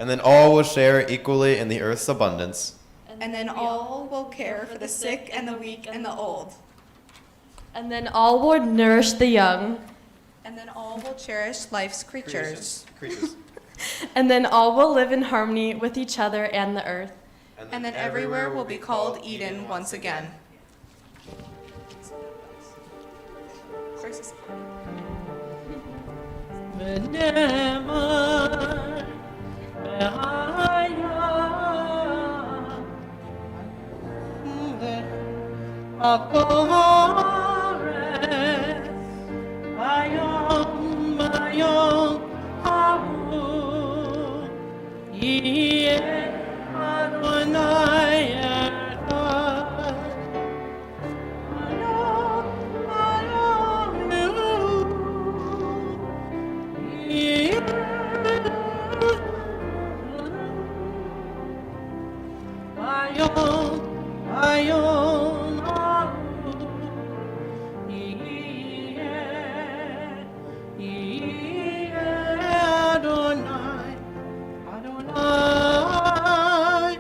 and then all will share equally in the earth's abundance. and then all will care for the sick and the weak and the old, And then all will nourish the young, and then all will cherish life's creatures. Creatures. and then all will live in harmony with each other and the earth. And then everywhere will be called Eden once again. ונאמר והיה הכל הארץ ביום ההוא יהיה אדוני אחד. היום ההוא יהיה אדוני, אדוני אחד.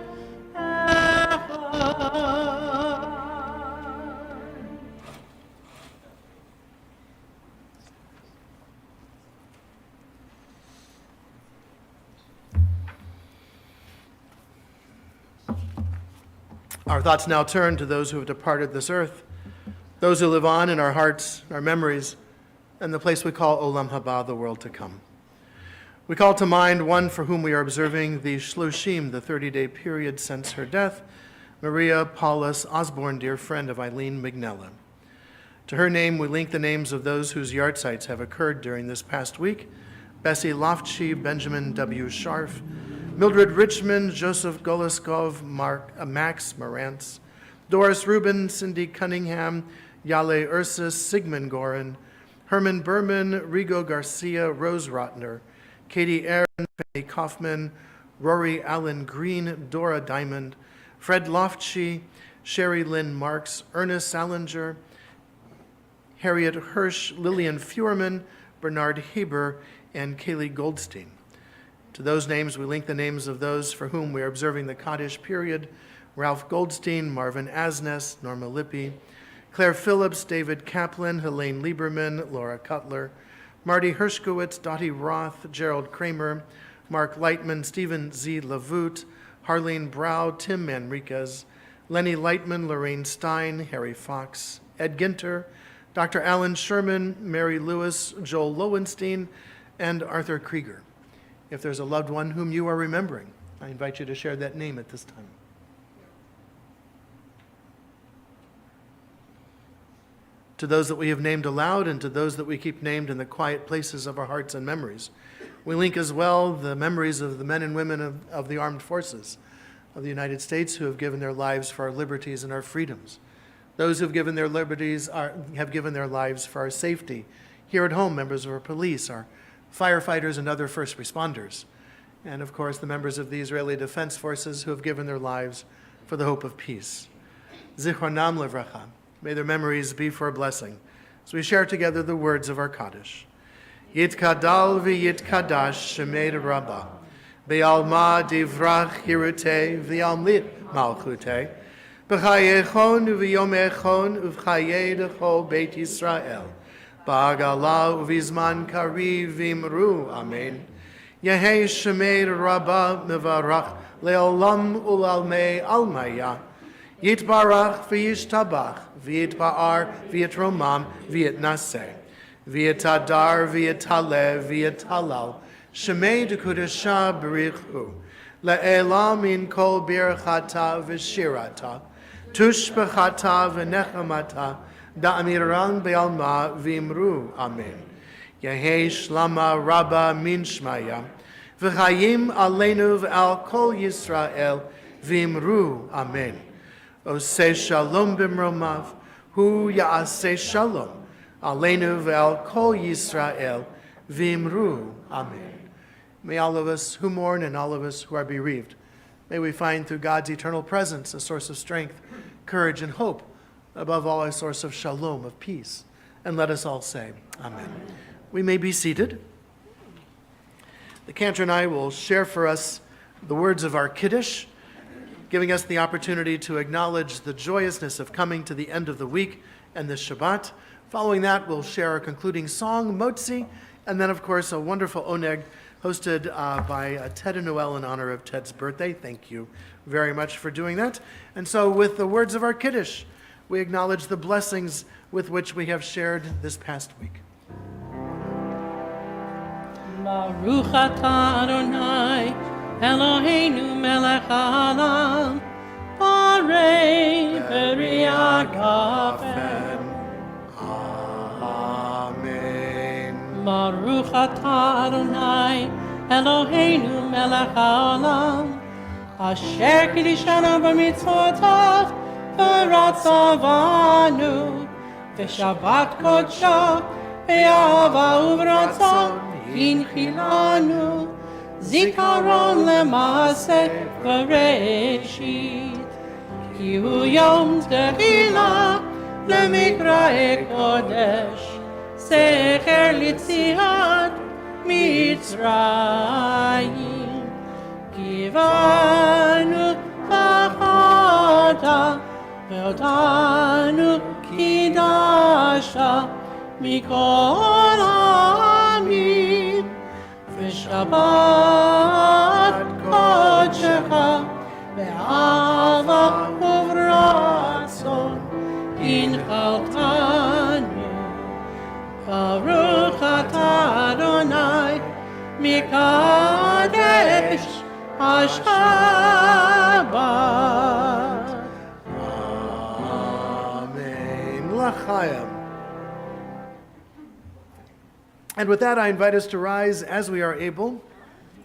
Our thoughts now turn to those who have departed this earth, those who live on in our hearts, our memories, and the place we call Olam Haba, the world to come. We call to mind one for whom we are observing the Shloshim, the 30-day period since her death, Maria Paulus Osborne, dear friend of Eileen Mignella. To her name, we link the names of those whose yahrzeits have occurred during this past week: Bessie Loftschi, Benjamin W. Scharf, Mildred Richmond, Joseph Goloskov, Max Marantz, Doris Rubin, Cindy Cunningham, Yale Ursus, Sigmund Gorin, Herman Berman, Rigo Garcia, Rose Rotner, Katie Aaron, Fanny Kaufman, Rory Allen Green, Dora Diamond, Fred Loftschi, Sherry Lynn Marks, Ernest Salinger, Harriet Hirsch, Lillian Fuhrman, Bernard Haber, and Kaylee Goldstein. To those names, we link the names of those for whom we are observing the Kaddish period: Ralph Goldstein, Marvin Asnes, Norma Lippi, Claire Phillips, David Kaplan, Helene Lieberman, Laura Cutler, Marty Hershkowitz, Dottie Roth, Gerald Kramer, Mark Lightman, Stephen Z. Lavout, Harlene Brow, Tim Manriquez, Lenny Lightman, Lorraine Stein, Harry Fox, Ed Ginter, Dr. Alan Sherman, Mary Lewis, Joel Lowenstein, and Arthur Krieger. If there's a loved one whom you are remembering, I invite you to share that name at this time. To those that we have named aloud and to those that we keep named in the quiet places of our hearts and memories, we link as well the memories of the men and women of the armed forces of the United States who have given their lives for our liberties and our freedoms. Those who have given their liberties have given their lives for our safety. Here at home, members of our police, our firefighters, and other first responders. And of course, the members of the Israeli Defense Forces who have given their lives for the hope of peace. Zichronam levracha. May their memories be for a blessing as we share together the words of our Kaddish. Yitkadal v'yitkadash shemed Rabba, be'alma divrach hirute v'yamlit malchute, b'chayechon u'v'yomechon u'v'chayedecho Beit Yisrael, ba'agala u'v'zman kariv v'imru, amen. Yehei shemed Rabba mevarach le'olam u'lalmei almaya, Yitbarach v'yishtabach, v'yitba'ar v'yitromam v'yitnaseh, v'yitadar v'yitaleh v'yitalal, shemei dekudesha b'richu, le'elam min kol birchata v'shirata, tushbechata v'nechamata, da'amiran be'alma v'imru, amen. Yehei shlama rabba min shmaya, v'chayim aleinu v'al kol Yisrael, v'imru, amen. Oseh shalom b'mromav, hu ya'aseh shalom, aleinu ve'al kol Yisrael, v'imru, amen. May all of us who mourn and all of us who are bereaved, may we find through God's eternal presence a source of strength, courage, and hope, above all a source of shalom, of peace. And let us all say, amen. We may be seated. The cantor and I will share for us the words of our Kiddush, giving us the opportunity to acknowledge the joyousness of coming to the end of the week and the Shabbat. Following that, we'll share our concluding song, Motzi, and then, of course, a wonderful oneg hosted by Ted and Noel in honor of Ted's birthday. Thank you very much for doing that. And so with the words of our Kiddush, we acknowledge the blessings with which we have shared this past week. Baruch atah Adonai, Eloheinu melech haolam, borei b'riah gafen. Amen. Baruch atah Adonai, Eloheinu melech haolam, asher kiddushanu b'mitzvotav, v'ratzavanu, v'shabbat kodsho, v'yahava u'v'ratzon, hinchilanu, Zikaron lemase v'reishit, ki hu yom tehila lemikra'e kodesh, secher litziat Mitzrayim, kivanu v'chata v'odanu kidasha mikol ha'amim, Shabbat Kodshecha Be'ava Uvratzon Inchaltanu Baruch atah Adonai Mikadesh HaShabbat Chaim. And with that, I invite us to rise as we are able.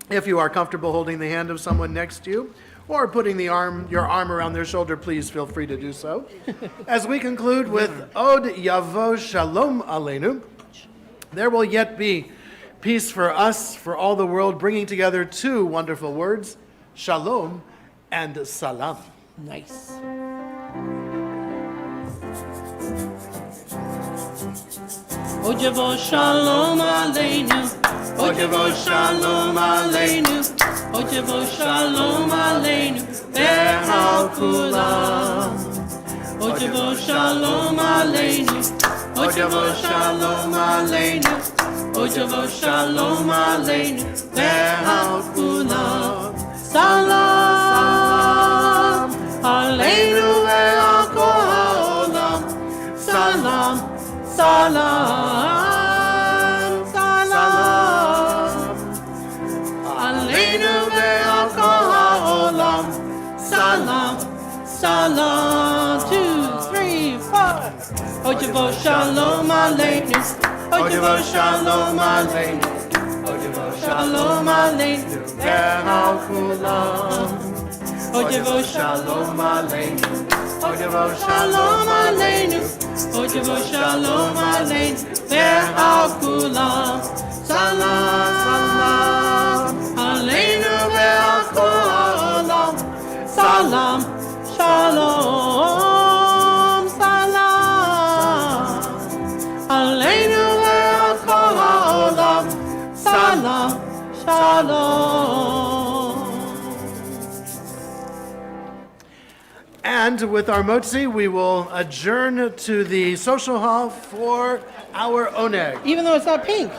If you are comfortable holding the hand of someone next to you or putting your arm around their shoulder, please feel free to do so. As we conclude with Od Yavo Shalom Aleinu, there will yet be peace for us, for all the world, bringing together two wonderful words, Shalom and Salam. Nice. Ojavo Shalom Aleinu. Ojavo Shalom Aleinu. Ojavo Shalom Aleinu. Behal Kulam. Ojavo Shalom Aleinu. Ojavo Shalom Aleinu. Ojavo Shalom Aleinu. Behal Kulam. Salam Aleinu ve'al kol ha'olam. Salam. Salam, salam, Aleinu ve'al kol ha'olam. Salam, salam. 2, 3, 4. Ojavo Shalom Aleinu. Ojavo Shalom Aleinu. Ojavo Shalom Aleinu. Ve'al kulam. Ojavo Shalom Aleinu. Ojavo Shalom Aleinu. Ojavo Shalom Aleinu. Ve'al kulam. Salam, salam. Aleinu ve'al kol ha'olam. Salam, shalom, salam. Aleinu ve'al kol ha'olam. Salam, shalom. And with our motzi, we will adjourn to the social hall for our oneg. Even though it's not pink.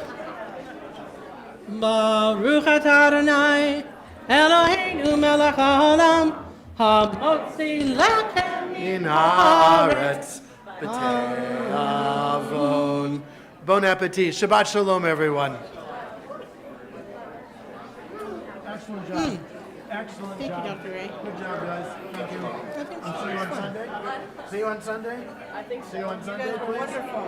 Baruch atah Adonai, Eloheinu melech haolam, hamotzi lachem In haaretz b'tei avon. Bon appetit. Shabbat shalom, everyone. Excellent job. Excellent Thank you, job. Dr. Ray. Good job, guys. Thank you. And see you on Sunday. See you on Sunday. I think so. See you on Sunday, please. Wonderful.